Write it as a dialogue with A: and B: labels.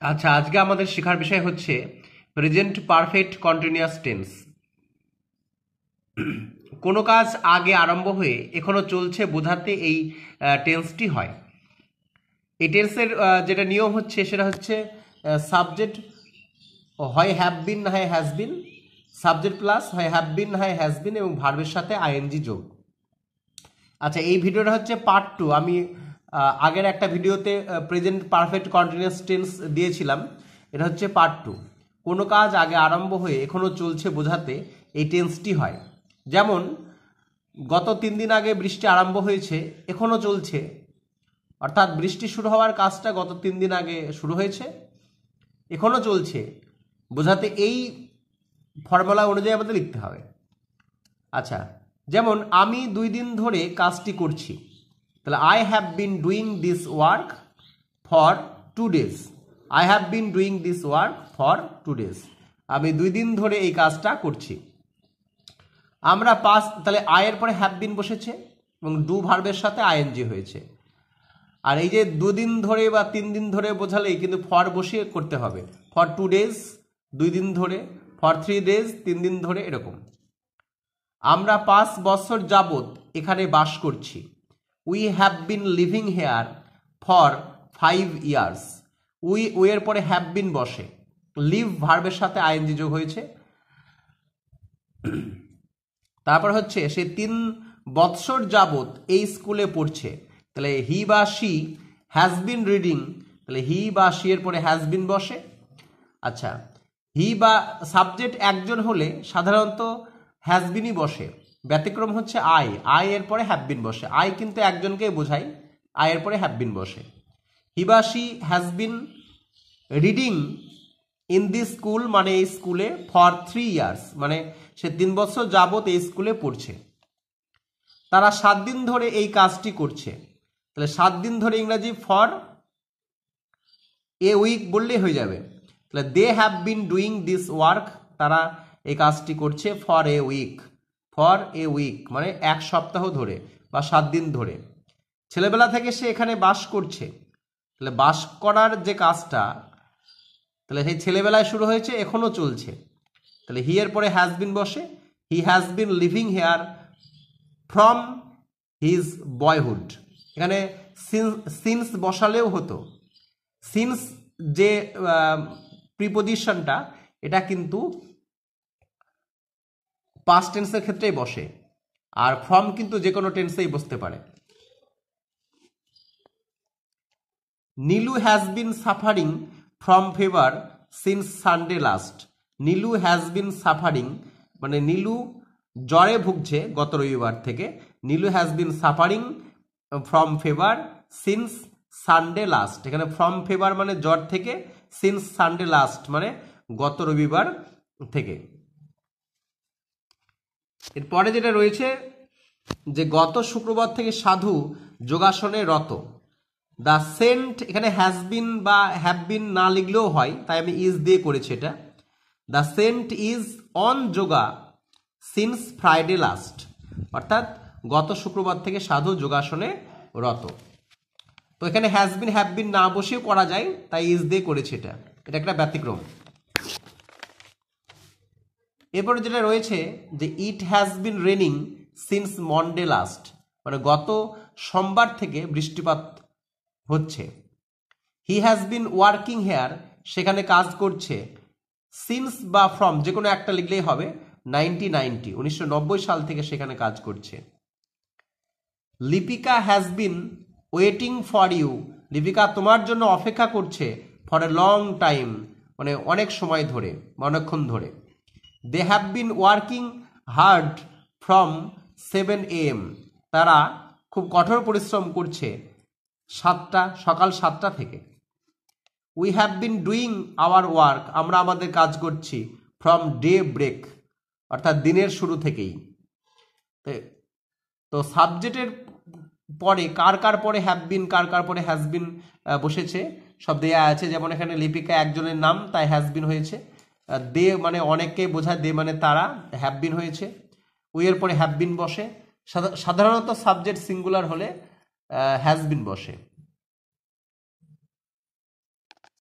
A: আচ্ছা, আজকে আমাদের শেখার বিষয় হচ্ছে প্রেজেন্ট পারফেক্ট কন্টিনিউয়াস টেন্স। কোনো কাজ আগে আরম্ভ হয়ে এখনো চলছে বোঝাতে এই টেন্সটি হয়। এই টেন্সের যেটা নিয়ম হচ্ছে সেটা হচ্ছে সাবজেক্ট হয় হ্যাভ বিন না হয় হ্যাজ বিন, সাবজেক্ট প্লাস হয় হ্যাভ বিন না হয় হ্যাজ বিন এবং ভার্বের সাথে আইএনজি যোগ। আচ্ছা, এই ভিডিওটা হচ্ছে পার্ট 2। আমি আগের একটা ভিডিওতে প্রেজেন্ট পারফেক্ট কন্টিনিউয়াস টেন্স দিয়েছিলাম। এটা হচ্ছে পার্ট 2। কোনো কাজ আগে আরম্ভ হয়ে এখনো চলছে বোঝাতে এই টেন্সটি হয়। যেমন গত 3 দিন আগে বৃষ্টি আরম্ভ হয়েছে, এখনো চলছে, অর্থাৎ বৃষ্টি শুরু হওয়ার কাজটা গত 3 দিন আগে শুরু হয়েছে, এখনো চলছে বোঝাতে এই ফর্মুলা অনুযায়ী আমাদের লিখতে হবে। আচ্ছা, যেমন আমি 2 দিন ধরে কাজটি করছি, তাহলে I have been doing this work for 2 days। I have been doing this work for 2 days। আমি 2 দিন ধরে এই কাজটা করছি। আমরা পাস, তাহলে আয়ের পরে হ্যাভ বিন বসেছে এবং ডু ভার্বের সাথে আইএনজি হয়েছে। আর এই যে 2 দিন ধরে বা 3 দিন ধরে বোঝালেই কিন্তু ফর বসিয়ে করতে হবে। ফর 2 days 2 দিন ধরে, ফর 3 days 3 দিন ধরে, এরকম। আমরা 5 বছর যাবত এখানে বাস করছি। We have been living here for 5 years। We এর পরে হ্যাভ বিন বসে, লিভ ভার্বের সাথে আইএনজি যোগ হয়েছে। তারপর হচ্ছে সে 3 বৎসর যাবত এই স্কুলে পড়ছে, তাহলে হি বা শি হ্যাজ বিন রিডিং, তাহলে হি বা শি এর পরে হ্যাজ বিন বসে। আচ্ছা, হি বা সাবজেক্ট একজন হলে সাধারণত হ্যাজ বিনই বসে, ব্যতিক্রম হচ্ছে আই এর পরে হ্যাভ বিন বসে। আই কিন্তু একজনকেই বোঝায়, আই এর পরে হ্যাভ বিন বসে। হি বা she has been reading in this school, মানে এই স্কুলে, ফর 3 years, মানে সে 3 বছর যাবত এই স্কুলে পড়ছে। তারা 7 দিন ধরে এই কাজটি করছে, তাহলে 7 দিন ধরে ইংরাজি ফর এ উইক বললেই হয়ে যাবে। তাহলে they have been doing this work, তারা এই কাজটি করছে for a week. For a week মানে 1 সপ্তাহ ধরে বা 7 দিন ধরে। ছেলেবেলা থেকে সে এখানে বাস করছে, তাহলে বাস করার যে কাজটা, তাহলে সেই ছেলেবেলায় শুরু হয়েছে, এখনো চলছে, তাহলে হি এর পরে হ্যাজ বিন বসে। He has been living here from his boyhood. এখানে সিন্স বসালেও হতো। সিন্স যে প্রিপোজিশনটা, এটা কিন্তু পাস্ট টেন্সের ক্ষেত্রেই বসে, আর ফ্রম কিন্তু যে কোনো টেন্সেই বসতে পারে। Nilu has been suffering from fever since Sunday last. Nilu has been suffering মানে নীলু জ্বরে ভুগছে গত রবিবার থেকে। Nilu has been suffering from fever since Sunday last. এখানে ফ্রম ফিভার মানে জ্বর থেকে, সিন্স সানডে লাস্ট মানে গত রবিবার থেকে। এরপরে যেটা রয়েছে যে গত শুক্রবার থেকে সাধু যোগাসনে রত। দ্য সেন্ট, এখানে হ্যাজ বিন বা হ্যাভ বিন না লিখলেও হয়, তাই আমি ইজ দিয়ে করেছি এটা। The saint is on yoga since Friday last, অর্থাৎ গত শুক্রবার থেকে সাধু যোগাসনে রত। তো এখানে হ্যাজ বিন হ্যাভ বিন না বসেও করা যায়, তাই ইজ দিয়ে করেছি এটা। এটা একটা ব্যতিক্রম। এরপরে যেটা রয়েছে যে it has been raining since Monday last, মানে গত সোমবার থেকে বৃষ্টিপাত হচ্ছে। He has been working here, সেখানে কাজ করছে। সিন্স বা ফ্রম যে কোনো একটা লিখলেই হবে। 1990 সাল থেকে সেখানে কাজ করছে। Lipika has been waiting for you, Lipika তোমার জন্য অপেক্ষা করছে ফর এ লং টাইম, মানে অনেক সময় ধরে বা অনেকক্ষণ ধরে। They have been working hard from 7 AM, তারা খুব কঠোর পরিশ্রম করছে সকাল 7টা থেকে। We have been doing our work, আমরা আমাদের কাজ করছি ফ্রম ডে ব্রেক, অর্থাৎ দিনের শুরু থেকেই। তো সাবজেক্টের পরে কার পরে হ্যাভ বিন, কার পরে হ্যাজ বিন বসেছে সব দেয়া আছে। যেমন এখানে লিপিকা একজনের নাম, তাই হ্যাজ বিন হয়েছে। দে মানে অনেককে বোঝায়, দে মানে তারা, হ্যাভ বিন হয়েছে। উই এর পরে হ্যাভ বিন বসে। সাধারণত সাবজেক্ট সিঙ্গুলার হলে হ্যাজ বিন বসে।